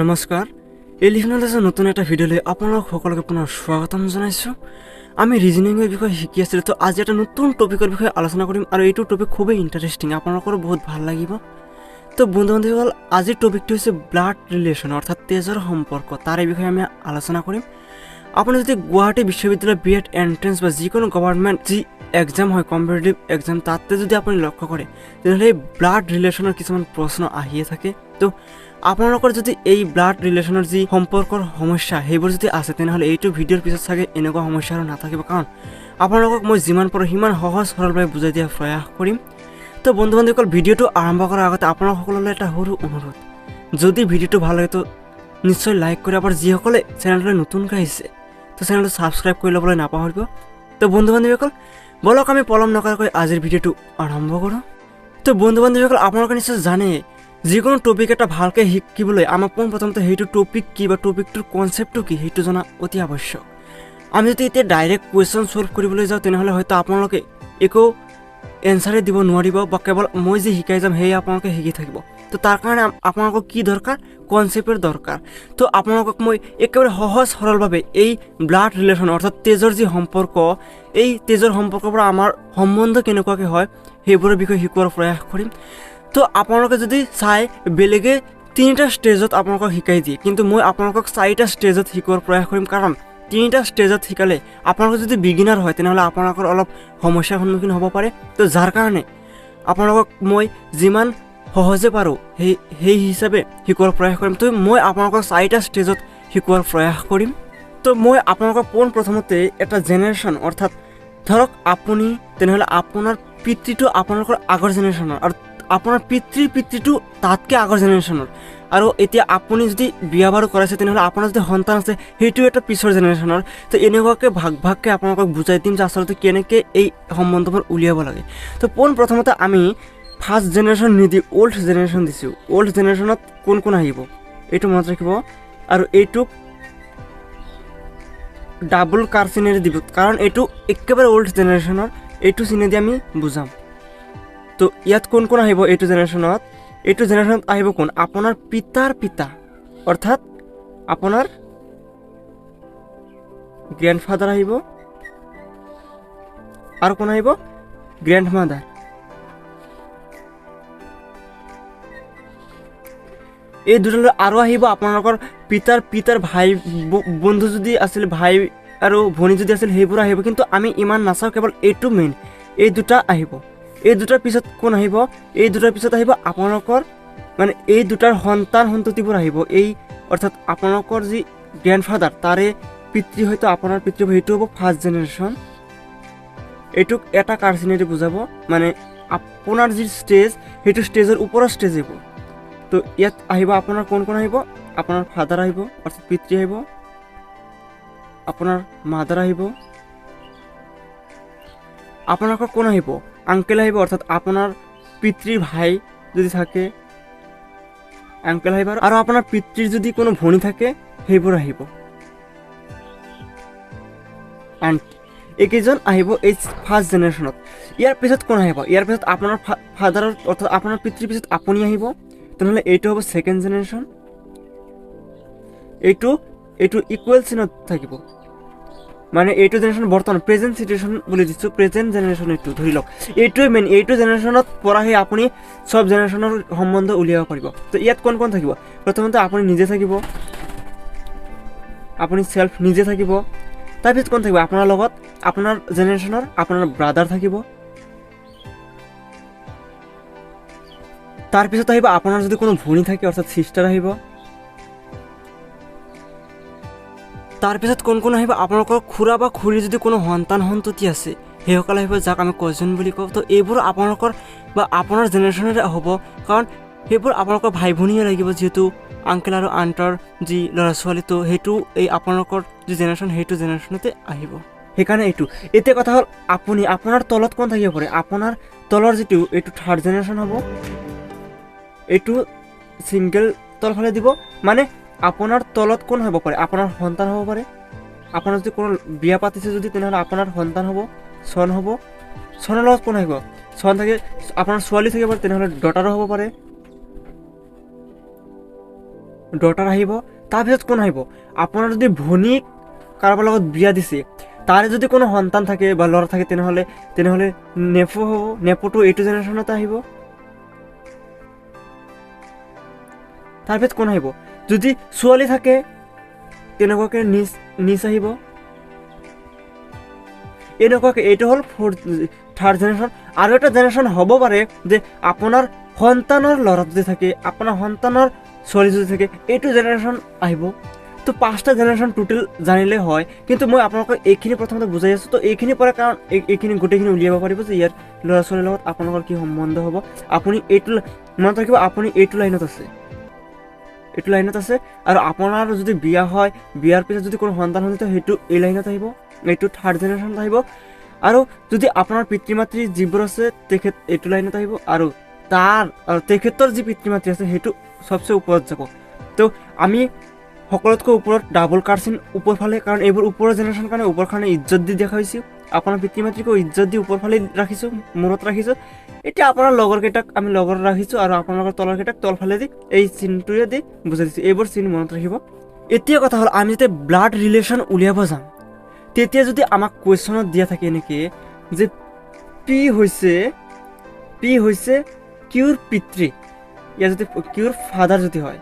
নমস্কাৰ এই লিখনতে নতুন এটা ভিডিঅ'লৈ আপোনালোক সকলোকে পুনৰ স্বাগতম জনাইছোঁ। আমি ৰিজনিঙৰ বিষয়ে শিকি আছিলোঁ, তো আজি এটা নতুন টপিকৰ বিষয়ে আলোচনা কৰিম আৰু এইটো টপিক খুবেই ইণ্টাৰেষ্টিং, আপোনালোকৰো বহুত ভাল লাগিব। তো বন্ধু বান্ধৱীসকল, আজিৰ টপিকটো হৈছে ব্লাড ৰিলেশ্যন অৰ্থাৎ তেজৰ সম্পৰ্ক। তাৰে বিষয়ে আমি আলোচনা কৰিম। আপুনি যদি গুৱাহাটী বিশ্ববিদ্যালয় বি এড এণ্ট্ৰেন্স বা যিকোনো গভৰ্ণমেণ্ট যি এক্সাম হয়, কম্পিটিটিভ এক্সাম, তাতে যদি আপুনি লক্ষ্য কৰে তেনেহ'লে এই ব্লাড ৰিলেশ্যনৰ কিছুমান প্ৰশ্ন আহিয়ে থাকে। তো আপোনালোকৰ যদি এই ব্লাড ৰিলেশ্যনৰ যি সম্পৰ্কৰ সমস্যা সেইবোৰ যদি আছে তেনেহ'লে এইটো ভিডিঅ'ৰ পিছত চাগে এনেকুৱা সমস্যা আৰু নাথাকিব, কাৰণ আপোনালোকক মই যিমান পাৰোঁ সিমান সহজ সৰলভাৱে বুজাই দিয়াৰ প্ৰয়াস কৰিম। তো বন্ধু বান্ধৱীসকল, ভিডিঅ'টো আৰম্ভ কৰাৰ আগতে আপোনালোকসকললৈ এটা সৰু অনুৰোধ, যদি ভিডিঅ'টো ভাল লাগে তো নিশ্চয় লাইক কৰি, আৰু যিসকলে চেনেলটোলৈ নতুনকৈ আহিছে তো চেনেলটো ছাবস্ক্ৰাইব কৰি ল'বলৈ নাপাহৰিব। তো বন্ধু বান্ধৱীসকল, বলক আমি পলম নকৰাকৈ আজিৰ ভিডিঅ'টো আৰম্ভ কৰোঁ। তো বন্ধু বান্ধৱীসকল, আপোনালোকে নিশ্চয় জানে যিকোনো টপিক এটা ভালকৈ শিকিবলৈ আমাক পোনপ্ৰথমতে সেইটো টপিক কি বা টপিকটোৰ কনচেপ্টটো কি সেইটো জনা অতি আৱশ্যক। আমি যদি এতিয়া ডাইৰেক্ট কুৱেশ্যন ছল্ভ কৰিবলৈ যাওঁ তেনেহ'লে হয়তো আপোনালোকে একো এনচাৰে দিব নোৱাৰিব, বা কেৱল মই যি শিকাই যাম সেয়ে আপোনালোকে শিকি থাকিব। তো তাৰ কাৰণে আপোনালোকক কি দৰকাৰ? কনচেপ্টৰ দৰকাৰ। তো আপোনালোকক মই একেবাৰে সহজ সৰলভাৱে এই ব্লাড ৰিলেশ্যন অৰ্থাৎ তেজৰ যি সম্পৰ্ক, এই তেজৰ সম্পৰ্কৰ পৰা আমাৰ সম্বন্ধ কেনেকুৱাকৈ হয় সেইবোৰৰ বিষয়ে শিকোৱাৰ প্ৰয়াস কৰিম। তো আপোনালোকে যদি চাই বেলেগে 3টা ষ্টেজত আপোনালোকক শিকাই দিয়ে, কিন্তু মই আপোনালোকক 4টা ষ্টেজত শিকোৱাৰ প্ৰয়াস কৰিম, কাৰণ 3টা ষ্টেজত শিকালে আপোনালোক যদি বিগিনাৰ হয় তেনেহ'লে আপোনালোকৰ অলপ সমস্যাৰ সন্মুখীন হ'ব পাৰে। তো যাৰ কাৰণে আপোনালোকক মই যিমান সহজে পাৰোঁ সেই হিচাপে শিকোৱাৰ প্ৰয়াস কৰিম। তো মই আপোনালোকক 4টা ষ্টেজত শিকোৱাৰ প্ৰয়াস কৰিম। তো মই আপোনালোকক পোনপ্ৰথমতে এটা জেনেৰেশ্যন অৰ্থাৎ ধৰক আপুনি, তেনেহ'লে আপোনাৰ পিতৃটো আপোনালোকৰ আগৰ জেনেৰেশ্যনৰ, আৰু আপোনাৰ পিতৃটো তাতকৈ আগৰ জেনেৰেশ্যনৰ, আৰু এতিয়া আপুনি যদি বিয়া বাৰু কৰাইছে তেনেহ'লে আপোনাৰ যদি সন্তান আছে সেইটো এটা পিছৰ জেনেৰেশ্যনৰ। তো এনেকুৱাকৈ ভাগকৈ আপোনালোকক বুজাই দিম যে আচলতে কেনেকৈ এই সম্বন্ধবোৰ উলিয়াব লাগে। তো পোনপ্ৰথমতে আমি ফাৰ্ষ্ট জেনেৰেশ্যন নিদি অল্ড জেনেৰেশ্যন দিছোঁ। অল্ড জেনেৰেশ্যনত কোন কোন আহিব এইটো মনত ৰাখিব, আৰু এইটোক ডাবল কাৰ চিনেৰে দিব, কাৰণ এইটো একেবাৰে অল্ড জেনেৰেশ্যনৰ, এইটো চিনেদি আমি বুজাম। তো ইয়াত কোন কোন আহিব এইটো জেনেৰেশ্যনত আহিব কোন? আপোনাৰ পিতাৰ পিতা অৰ্থাৎ আপোনাৰ গ্ৰেণ্ডফাদাৰ আহিব, আৰু কোন আহিব? গ্ৰেণ্ডমাদাৰ। এই দুটালৈ আৰু আহিব আপোনালোকৰ পিতাৰ ভাই বন্ধু যদি আছিল, ভাই আৰু ভনী যদি আছিল সেইবোৰ আহিব, কিন্তু আমি ইমান নাচাওঁ, কেৱল এইটো মেইন, এই দুটা আহিব। এই দুটাৰ পিছত কোন আহিব? এই দুটাৰ পিছত আহিব আপোনালোকৰ মানে এই দুটাৰ সন্তান সন্ততিবোৰ আহিব। এই অৰ্থাৎ আপোনালোকৰ যি গ্ৰেণ্ডফাদাৰ তাৰে পিতৃ হয়তো আপোনাৰ পিতৃ হ'ব, সেইটো হ'ব ফাৰ্ষ্ট জেনেৰেশ্যন। এইটোক এটা কাৰ চিনেৰে বুজাব, মানে আপোনাৰ যি ষ্টেজ সেইটো ষ্টেজৰ ওপৰৰ ষ্টেজ আহিব। তো ইয়াত আহিব আপোনাৰ কোন কোন আহিব? আপোনাৰ ফাদাৰ আহিব অৰ্থাৎ পিতৃ আহিব, আপোনাৰ মাদাৰ আহিব, আপোনালোকৰ কোন আহিব? আংকেল আহিব, অৰ্থাৎ আপোনাৰ পিতৃৰ ভাই যদি থাকে আংকেল আহিব, আৰু আপোনাৰ পিতৃৰ যদি কোনো ভনী থাকে সেইবোৰ আহিব। আণ্টি, এইকেইজন আহিব এই ফাৰ্ষ্ট জেনেৰেশ্যনত। ইয়াৰ পিছত কোন আহিব? ইয়াৰ পিছত আপোনাৰ ফাদাৰৰ অৰ্থাৎ আপোনাৰ পিতৃৰ পিছত আপুনি আহিব, তেনেহ'লে এইটো হ'ব ছেকেণ্ড জেনেৰেশ্যন। এইটো ইকুৱেল চিনত থাকিব, মানে এইটো জেনেৰেশ্যন বৰ্তমান প্ৰেজেণ্ট চিটুৱেশ্যন বুলি দিছোঁ, প্ৰেজেণ্ট জেনেৰেশ্যন এইটো ধৰি লওক। এইটোৱে মেইন, এইটো জেনেৰেশ্যনত পৰাহে আপুনি চব জেনেৰেশ্যনৰ সম্বন্ধ উলিয়াব পাৰিব। তো ইয়াত কোন কোন থাকিব? প্ৰথমতে আপুনি নিজে থাকিব, আপুনি চেল্ফ নিজে থাকিব। তাৰপিছত কোন থাকিব? আপোনাৰ লগত আপোনাৰ জেনেৰেশ্যনৰ আপোনাৰ ব্ৰাদাৰ থাকিব। তাৰপিছত আহিব আপোনাৰ যদি কোনো ভনী থাকে অৰ্থাৎ ছিষ্টাৰ আহিব। তাৰপিছত কোন কোন আহিব? আপোনালোকৰ খুৰা বা খুৰীৰ যদি কোনো সন্তান সন্ততি আছে সেইসকল আহিব, যাক আমি কজন বুলি কওঁ। তো এইবোৰ আপোনালোকৰ বা আপোনাৰ জেনেৰেশ্যনৰে হ'ব, কাৰণ সেইবোৰ আপোনালোকৰ ভাই ভনীয়ে লাগিব, যিহেতু আংকেল আৰু আণ্টৰ যি ল'ৰা ছোৱালী, তো সেইটো এই আপোনালোকৰ যি জেনেৰেশ্যন সেইটো জেনেৰেশ্যনতে আহিব, সেইকাৰণে এইটো। এতিয়া কথা হ'ল আপোনাৰ তলত কোন থাকিব পাৰে? আপোনাৰ তলৰ যিটো এইটো থাৰ্ড জেনেৰেশ্যন হ'ব, এইটো ছিংগল তলফালে দিব, মানে আপোনাৰ তলত কোন হ'ব পাৰে? আপোনাৰ সন্তান হ'ব পাৰে। আপোনাৰ যদি কোনো বিয়া পাতিছে যদি তেনেহ'লে আপোনাৰ সন্তান হ'ব, চন হ'ব। চনৰ লগত কোন আহিব? চন থাকে, আপোনাৰ ছোৱালী থাকিব পাৰে, তেনেহ'লে ডটাৰো হ'ব পাৰে। ডটাৰ আহিব। তাৰপিছত কোন আহিব, আপোনাৰ যদি ভনীক কাৰোবাৰ লগত বিয়া দিছে, তাৰে যদি কোনো সন্তান থাকে বা ল'ৰা থাকে, তেনেহ'লে নেপো হ'ব। নেপোটো এইটো জেনেৰেশ্যনতে আহিব। তাৰপিছত কোন আহিব, যদি ছোৱালী থাকে তেনেকুৱাকৈ নিচ আহিব। এনেকুৱাকৈ এইটো হ'ল থাৰ্ড জেনেৰেশ্যন। আৰু এটা জেনেৰেশ্যন হ'ব পাৰে যে আপোনাৰ সন্তানৰ ল'ৰা যদি থাকে, আপোনাৰ সন্তানৰ ছোৱালী যদি থাকে, এইটো জেনেৰেশ্যন আহিব। তো 5টা জেনেৰেশ্যন টোটেল জানিলে হয়, কিন্তু মই আপোনালোকক এইখিনি প্ৰথমতে বুজাই আছোঁ। তো এইখিনিৰ পৰা কাৰণ এইখিনি গোটেইখিনি উলিয়াব পাৰিব যে ইয়াৰ ল'ৰা ছোৱালীৰ লগত আপোনালোকৰ কি সম্বন্ধ হ'ব। আপুনি এইটো মনত ৰাখিব, আপুনি এইটো লাইনত আছে, আৰু আপোনাৰ যদি বিয়া হয়, বিয়াৰ পিছত যদি কোনো সন্তান হয়, সেইটো এই লাইনত আহিব, এইটো থাৰ্ড জেনেৰেশ্যনত আহিব। আৰু যদি আপোনাৰ পিতৃ মাতৃ যিবোৰ আছে তেখেত এইটো লাইনত আহিব, আৰু তেখেতৰ যি পিতৃ মাতৃ আছে সেইটো চবচে ওপৰত যাব। তো আমি সকলোতকৈ ওপৰত ডাবল কাৰ্চিন ওপৰ ফালে, কাৰণ এইবোৰ ওপৰৰ জেনেৰেশ্যন কাৰণে ওপৰ কাৰণে ইজ্জত দি দেখাইছোঁ। আপোনাৰ পিতৃ মাতৃকো ইজ্জত দি ওপৰ ফালে ৰাখিছোঁ, মূৰত ৰাখিছোঁ। এতিয়া আপোনাৰ লগৰ কেইটাক আমি লগত ৰাখিছোঁ, আৰু আপোনালোকৰ তলৰ কেইটাক তলফালে দি এই চিনটোৱে দি বুজাই দিছোঁ। এইবোৰ চিন মনত ৰাখিব। এতিয়া কথা হ'ল, আমি যেতিয়া ব্লাড ৰিলেশ্যন উলিয়াব যাম, তেতিয়া যদি আমাক কুৱেশ্যনত দিয়া থাকে এনেকৈ যে পি হৈছে কিউৰ পিতৃ, ইয়াৰ যদি কিউৰ ফাদাৰ যদি হয়,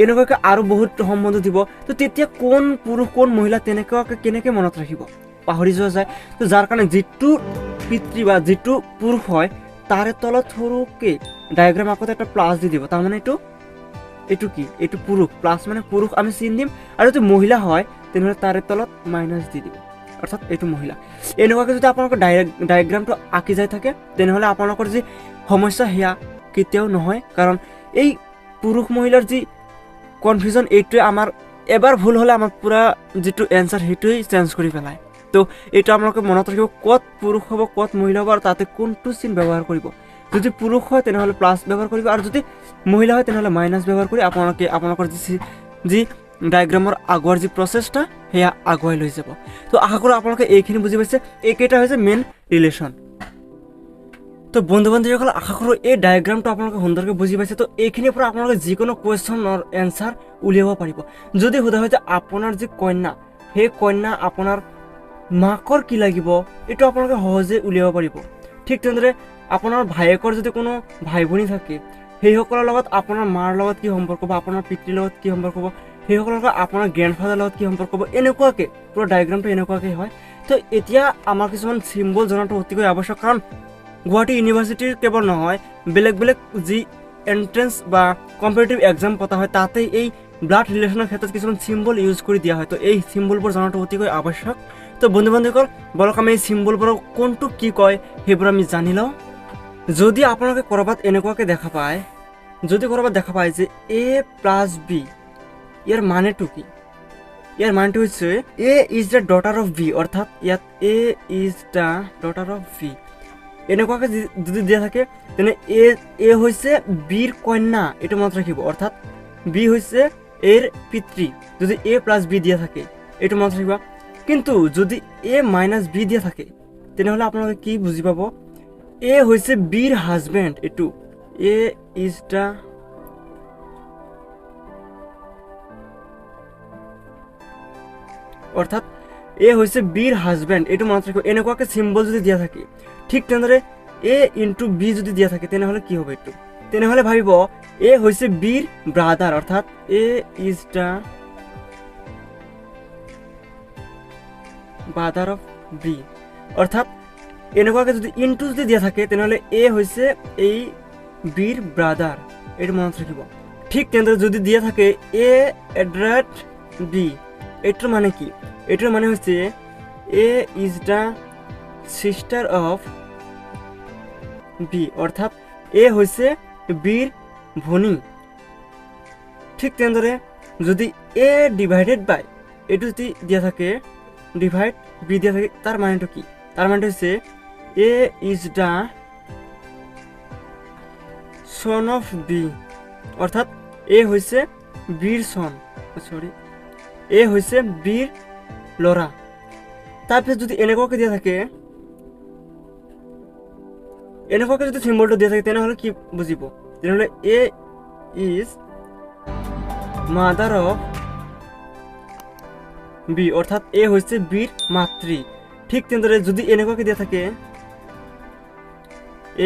এনেকুৱাকৈ আৰু বহুত সম্বন্ধ দিব। তো তেতিয়া কোন পুৰুষ কোন মহিলা তেনেকুৱাকৈ কেনেকৈ মনত ৰাখিব, পাহৰি যোৱা যায়। তো যাৰ কাৰণে যিটো পিতৃ বা যিটো পুৰুষ হয় তাৰে তলত সৰুকৈ ডায়েগ্ৰাম আগতে এটা প্লাছ দি দিব। তাৰমানে এইটো কি, এইটো পুৰুষ, প্লাছ মানে পুৰুষ আমি চিন দিম। আৰু যদি মহিলা হয় তেনেহ'লে তাৰে তলত মাইনাছ দি দিব, অৰ্থাৎ এইটো মহিলা। এনেকুৱাকৈ যদি আপোনালোকৰ ডায়েগ্ৰামটো আঁকি যাই থাকে, তেনেহ'লে আপোনালোকৰ যি সমস্যা সেয়া কেতিয়াও নহয়। কাৰণ এই পুৰুষ মহিলাৰ যি কনফিউজন, এইটোৱে আমাৰ এবাৰ ভুল হ'লে আমাৰ পূৰা যিটো এনচাৰ সেইটোৱেই চেঞ্জ কৰি পেলায়। তো এইটো আপোনালোকে মনত ৰাখিব, ক'ত পুৰুষ হ'ব ক'ত মহিলা হ'ব, আৰু তাতে কোনটো চিন ব্যৱহাৰ কৰিব। যদি পুৰুষ হয় তেনেহ'লে প্লাছ ব্যৱহাৰ কৰিব, আৰু যদি মহিলা হয় তেনেহ'লে মাইনাছ ব্যৱহাৰ কৰি আপোনালোকৰ যি ডায়েগ্ৰামৰ আগুৱাৰ যি প্ৰচেছটা সেয়া আগুৱাই লৈ যাব। তো আশা কৰোঁ আপোনালোকে এইখিনি বুজি পাইছে। এইকেইটা হৈছে মেইন ৰিলেশ্যন। তো বন্ধু বান্ধৱীসকল, আশা কৰোঁ এই ডায়েগ্ৰামটো আপোনালোকে সুন্দৰকৈ বুজি পাইছে। তো এইখিনিৰ পৰা আপোনালোকে যিকোনো কুৱেশ্যনৰ এনচাৰ উলিয়াব পাৰিব। যদি সোধা হয় যে আপোনাৰ যি কন্যা, সেই কন্যা আপোনাৰ মাকৰ কি লাগিব, এইটো আপোনালোকে সহজে উলিয়াব পাৰিব। ঠিক তেনেদৰে আপোনাৰ ভায়েকৰ যদি কোনো ভাই ভনী থাকে, সেইসকলৰ লগত আপোনাৰ মাৰ লগত কি সম্পৰ্ক হ'ব, আপোনাৰ পিতৃৰ লগত কি সম্পৰ্ক হ'ব, সেইসকলৰ লগত আপোনাৰ গ্ৰেণ্ডফাদাৰৰ লগত কি সম্পৰ্ক হ'ব, এনেকুৱাকৈ পুৰা ডায়েগ্ৰামটো এনেকুৱাকৈ হয়। তো এতিয়া আমাৰ কিছুমান চিম্বল জনাটো অতিকৈ আৱশ্যক, কাৰণ গুৱাহাটী ইউনিভাৰ্চিটিৰ কেৱল নহয়, বেলেগ যি এণ্ট্ৰেঞ্চ বা কম্পিটিটিভ এক্সাম পতা হয়, তাতে এই ব্লাড ৰিলেশ্যনৰ ক্ষেত্ৰত কিছুমান চিম্বল ইউজ কৰি দিয়া হয়। তো এই চিম্বলবোৰ জনাটো অতিকৈ আৱশ্যক। তো বন্ধু বান্ধৱীসকল, বলক আমি এই চিম্বলবোৰক কোনটো কি কয় সেইবোৰ আমি জানি লওঁ। যদি আপোনালোকে ক'ৰবাত এনেকুৱাকৈ দেখা পায় যে A+B, ইয়াৰ মানেটো কি? ইয়াৰ মানেটো হৈছে A is the daughter of B, অৰ্থাৎ ইয়াত A is the daughter of B এনেকুৱাকৈ যদি দিয়া থাকে, তেনে এ হৈছে বিৰ কন্যা, এইটো মনত ৰাখিব। অৰ্থাৎ বি হৈছে এৰ পিতৃ, যদি A+B দিয়া থাকে এইটো মনত ৰাখিব। কিন্তু যদি A-B দিয়া থাকে তেনেহ'লে আপোনালোকে কি বুজি পাব, এ হৈছে বিৰ হাজবেণ্ড। এইটো এ ইজ দ্য অৰ্থাৎ এ হৈছে বিৰ হাজবেণ্ড, এইটো মনত ৰাখিব। এনেকুৱাকৈ চিম্বল যদি দিয়া থাকে, ঠিক তেনেদৰে A×B যদি দিয়া থাকে তেনেহ'লে কি হ'ব, এইটো তেনেহ'লে ভাবিব এ হৈছে বিৰ ব্ৰাদাৰ, অৰ্থাৎ A is the brother of B. অৰ্থাৎ এনেকুৱাকৈ যদি ইনটু যদি দিয়া থাকে তেনেহ'লে এ হৈছে এই বিৰ ব্ৰাদাৰ, এইটো মনত ৰাখিব। ঠিক তেনেদৰে যদি দিয়া থাকে A@B, এইটোৰ মানে কি? এইটোৰ মানে হৈছে A is the sister of B, অৰ্থাৎ এ হৈছে বিৰ ভনী। ঠিক তেনেদৰে যদি A/, এইটো যদি দিয়া থাকে ডিভাইড বি দিয়া থাকে, তাৰ মানেটো কি? তাৰ মানেটো হৈছে A is the son of B, অৰ্থাৎ এ হৈছে বিৰ সন, এ হৈছে বিৰ ল'ৰা। তাৰপিছত যদি এনেকুৱাকৈ দিয়া থাকে, এনেকুৱাকৈ যদি চিম্বলটো দিয়া থাকে তেনেহ'লে কি বুজিব? তেনেহ'লে ইজ মাদার অফ বি, অর্থাৎ এ হচ্ছে বির মাতৃ। ঠিক তেনেদৰে যদি এনেকুৱাকে দিয়া থাকে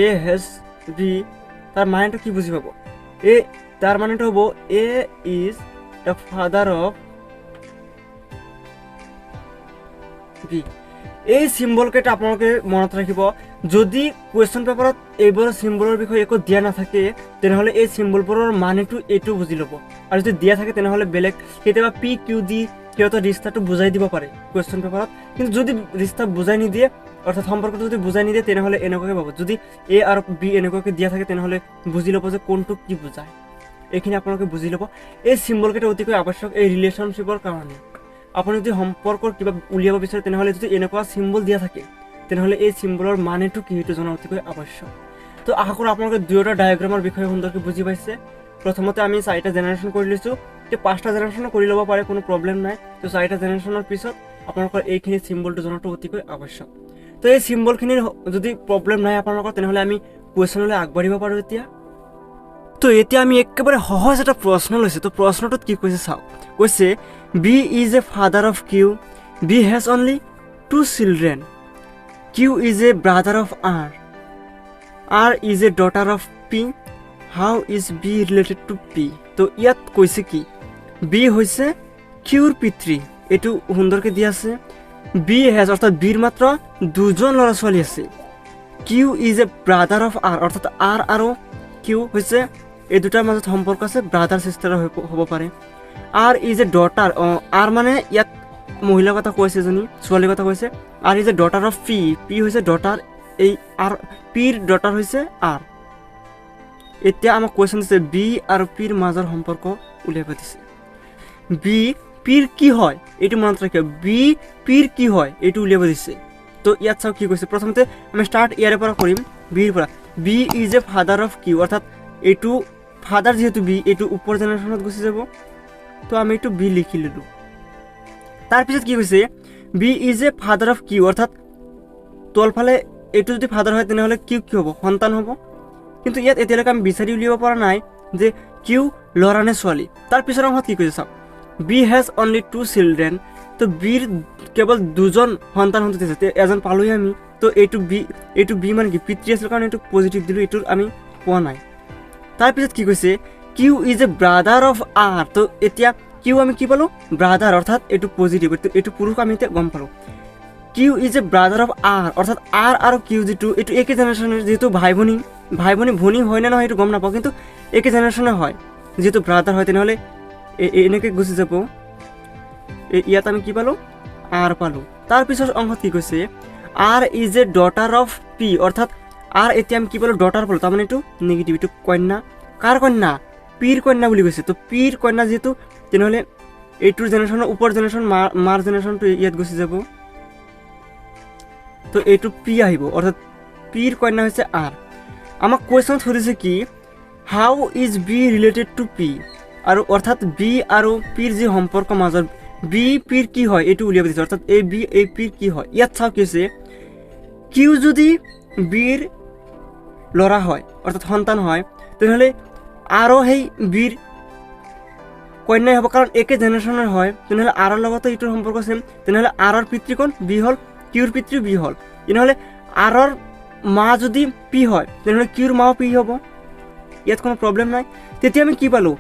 এ হেজ বি, তাৰ মানেটো কি বুজি পাব? এ তাৰ মানেটো হ'ব A is the father of B. এই চিম্বলকেইটা আপোনালোকে মনত ৰাখিব। যদি কুৱেশ্যন পেপাৰত এইবোৰৰ চিম্বলৰ বিষয়ে একো দিয়া নাথাকে তেনেহ'লে এই চিম্বলবোৰৰ মানেটো এইটো বুজি ল'ব, আৰু যদি দিয়া থাকে তেনেহ'লে বেলেগ কেতিয়াবা পি কিউ দি সিহঁতৰ ৰিষ্টাটো বুজাই দিব পাৰে কুৱেশ্যন পেপাৰত। কিন্তু যদি ৰিষ্টা বুজাই নিদিয়ে, অৰ্থাৎ সম্পৰ্কটো যদি বুজাই নিদিয়ে তেনেহ'লে এনেকুৱাকৈ পাব। যদি এ আৰু বি এনেকুৱাকৈ দিয়া থাকে তেনেহ'লে বুজি ল'ব যে কোনটো কি বুজায়। এইখিনি আপোনালোকে বুজি ল'ব। এই চিম্বলকেইটা অতিকৈ আৱশ্যক এই ৰিলেশ্যনশ্বিপৰ কাৰণে। আপুনি যদি সম্পৰ্কৰ কিবা উলিয়াব বিচাৰে তেনেহ'লে যদি এনেকুৱা চিম্বল দিয়া থাকে তেনেহ'লে এই চিম্বলৰ মানেটো কি সেইটো জনা অতিকৈ আৱশ্যক। তো আশা কৰোঁ আপোনালোকে দুয়োটা ডায়েগ্ৰামৰ বিষয়ে সুন্দৰকৈ বুজি পাইছে। প্ৰথমতে আমি 4টা জেনেৰেশ্যন কৰি লৈছোঁ, তো 5টা জেনেৰেশ্যনো কৰি ল'ব পাৰে, কোনো প্ৰব্লেম নাই। তো 4টা জেনেৰেশ্যনৰ পিছত আপোনালোকৰ এইখিনি চিম্বলটো জনাটো অতিকৈ আৱশ্যক। তো এই চিম্বলখিনিৰ যদি প্ৰব্লেম নাই আপোনালোকৰ তেনেহ'লে আমি কুৱেশ্যনলৈ আগবাঢ়িব পাৰোঁ এতিয়া। তো এতিয়া আমি একেবাৰে সহজ এটা প্ৰশ্ন লৈছোঁ। তো প্ৰশ্নটোত কি কৈছে চাওক। কৈছে B is a father of Q, B has only 2 children, Q is a brother of R is a daughter of P, how is B related to P. তো ইয়াত কৈছে কি বি হৈছে কিউৰ পিতৃ, এইটো সুন্দৰকৈ দিয়া আছে। বি হেজ অৰ্থাৎ বিৰ মাত্ৰ 2জন ল'ৰা ছোৱালী আছে। Q is a brother of R, অৰ্থাৎ আৰ আৰু কিউ হৈছে এই দুটাৰ মাজত সম্পৰ্ক আছে, ব্ৰাদাৰ চিষ্টাৰ হ'ব পাৰে। R is a daughter, R মানে ইয়াত মহিলাৰ কথা কৈছে, এজনী ছোৱালীৰ কথা কৈছে। R is a daughter of P, P হৈছে ডটাৰ, এই আৰ পিৰ ডটাৰ হৈছে আৰ। এতিয়া আমাক কুৱেশ্যন দিছে বি আৰু পিৰ মাজৰ সম্পৰ্ক উলিয়াব দিছে। বি পিৰ কি হয় এইটো মনত ৰাখিব, বি পিৰ কি হয় এইটো উলিয়াব দিছে। তো ইয়াত চাওক কি কৈছে। প্ৰথমতে আমি ষ্টাৰ্ট ইয়াৰে পৰা কৰিম, বিৰ পৰা। B is a father of Q, অৰ্থাৎ এইটো ফাদাৰ যিহেতু বি, এইটো ওপৰ জেনেৰেশ্যনত গুচি যাব। তো আমি এইটো বি লিখি ল'লোঁ। তাৰপিছত কি কৈছে B is a father of Q, অৰ্থাৎ তলফালে এইটো যদি ফাদাৰ হয় তেনেহ'লে কিউ কি হ'ব? সন্তান হ'ব। কিন্তু ইয়াত এতিয়ালৈকে আমি বিচাৰি উলিয়াব পৰা নাই যে কিউ ল'ৰা নে ছোৱালী। তাৰ পিছৰ অংশত কি কৈছে চাওক। বি হেজ অনলি 2 চিলড্ৰেন, তো বিৰ কেৱল 2জন সন্তান সন্ততি আছে, এজন পালোঁহে আমি। তো এইটো বি মানে কি পিতৃ আছিল কাৰণে এইটো পজিটিভ দিলোঁ, এইটো আমি পোৱা নাই। তাৰপিছত কি কৈছে Q is a brother of R, তো এতিয়া কিউ আমি কি পালোঁ? ব্ৰাদাৰ, অৰ্থাৎ এইটো পজিটিভ, এইটো পুৰুষ আমি এতিয়া গম পালোঁ। Q is a brother of R, অৰ্থাৎ আৰ আৰু কিউ যিটো এইটো একে জেনেৰেশ্যনৰ, যিহেতু ভাই ভনী হয় নে নহয় সেইটো গম নাপাওঁ, কিন্তু একে জেনেৰেশ্যনে হয়। যিহেতু ব্ৰাদাৰ হয় তেনেহ'লে এনেকৈ গুচি যাব। ইয়াত আমি কি পালোঁ? আৰ পালোঁ। তাৰপিছৰ অংশত কি কৈছে R is a daughter of P, অৰ্থাৎ আৰ এতিয়া আমি কি পালোঁ? ডটাৰ পালোঁ, তাৰমানে এইটো নিগেটিভ, এইটো কন্যা। কাৰ কন্যা? পিৰ কন্যা বুলি কৈছে। তো পিৰ কন্যা যিহেতু তেনেহ'লে এইটোৰ জেনেৰেশ্যনৰ ওপৰ জেনেৰেশ্যন মাৰ জেনেৰেশ্যনটো ইয়াত গুচি যাব। তো এইটো পি আহিব, অৰ্থাৎ পিৰ কন্যা হৈছে আৰ। আমাক কুৱেশ্যন সুধিছে কি how is B related to P, আৰু অৰ্থাৎ বি আৰু পিৰ যি সম্পৰ্ক মাজত বি পিৰ কি হয় এইটো উলিয়াব দিছে, অৰ্থাৎ এই বি এই পিৰ কি হয়। ইয়াত চাওক কি হৈছে কিউ যদি বিৰ ল'ৰা হয় অৰ্থাৎ সন্তান হয় তেনেহ'লে আৰো সেই বিৰ কন্যাই হ'ব, কাৰণ একে জেনেৰেশ্যনৰ হয়। তেনেহ'লে আৰৰ লগতো এইটোৰ সম্পৰ্ক আছে। তেনেহ'লে আৰৰ পিতৃ কোন? বি হ'ল। কিউৰ পিতৃ বি হ'ল। তেনেহ'লে আৰৰ মা যদি পি হয় তেনেহ'লে কিউৰ মাও পি হ'ব। ইয়াত কোনো প্ৰব্লেম নাই। তেতিয়া আমি কি পালোঁ?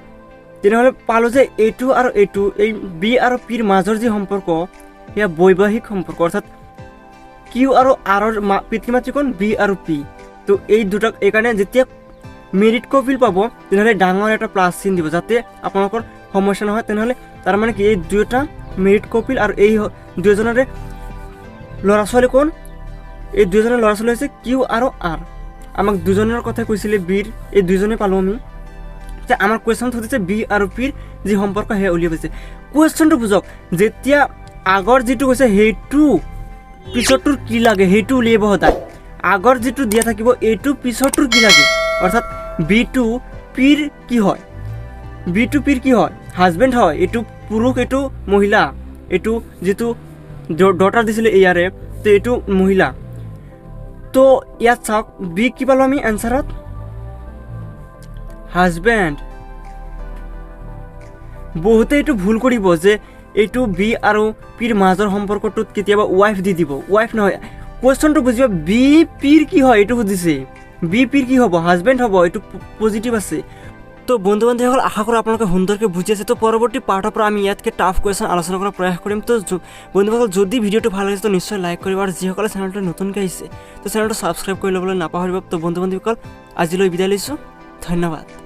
তেনেহ'লে পালোঁ যে এইটো আৰু এইটো, এই বি আৰু পিৰ মাজৰ যি সম্পৰ্ক সেয়া বৈবাহিক সম্পৰ্ক, অৰ্থাৎ কিউ আৰু আৰৰ পিতৃ মাতৃ কোন? বি আৰু পি। তো এই দুটাক এইকাৰণে যেতিয়া মেৰিট কপিল পাব তেনেহ'লে ডাঙৰ এটা প্লাছ চিন দিব যাতে আপোনালোকৰ সমস্যা নহয়। তেনেহ'লে তাৰমানে কি এই দুয়োটা মেৰিট কপিল আৰু এই দুয়োজনৰে ল'ৰা ছোৱালী কোন? এই দুয়োজনৰ ল'ৰা ছোৱালী হৈছে কিউ আৰু আৰ। আমাক দুজনৰ কথা কৈছিলে বিৰ, এই দুইজনে পালোঁ আমি। যে আমাৰ কুৱেশ্যনত সুধিছে বি আৰু পিৰ যি সম্পৰ্ক সেয়া উলিয়াব দিছে। কুৱেশ্যনটো বুজক, যেতিয়া আগৰ যিটো কৈছে সেইটো পিছৰটোৰ কি লাগে সেইটো উলিয়াব সদায়। আগৰ যিটো দিয়া থাকিব এইটো পিছৰটোৰ কি লাগে, অৰ্থাৎ বিটো পিৰ কি হয়? বিটো পিৰ কি হয়? হাজবেণ্ড হয়। এইটো পুৰুষ, এইটো মহিলা। এইটো যিটো ডটাৰ দিছিলে ইয়াৰে, তো এইটো মহিলা। তো ইয়াত চাওক বি কি পালোঁ আমি এনচাৰত? হাজবেণ্ড। বহুতে এইটো ভুল কৰিব যে এইটো বি আৰু পিৰ মাজৰ সম্পৰ্কটোত কেতিয়াবা ৱাইফ দি দিব, ৱাইফ নহয়। কুৱেশ্যনটো বুজিবা, বি পিৰ কি হয় এইটো সুধিছে, বি পিৰ কি হ'ব, হাজবেণ্ড হ'ব, এইটো পজিটিভ আছে। তো বন্ধু বান্ধৱীসকল, আশা কৰোঁ আপোনালোকে সুন্দৰকৈ বুজি আছে। তো পৰৱৰ্তী পাৰ্টৰ পৰা আমি ইয়াতকৈ টাফ কুৱেশ্যন আলোচনা কৰাৰ প্ৰয়াস কৰিম। তো বন্ধুসকল, যদি ভিডিঅ'টো ভাল লাগিছে তো নিশ্চয় লাইক কৰিব, আৰু যিসকলে চেনেলটো নতুনকৈ আহিছে তো চেনেলটো ছাবস্ক্ৰাইব কৰি ল'বলৈ নাপাহৰিব। তো বন্ধু বান্ধৱীসকল, আজিলৈ বিদায় লৈছোঁ, ধন্যবাদ।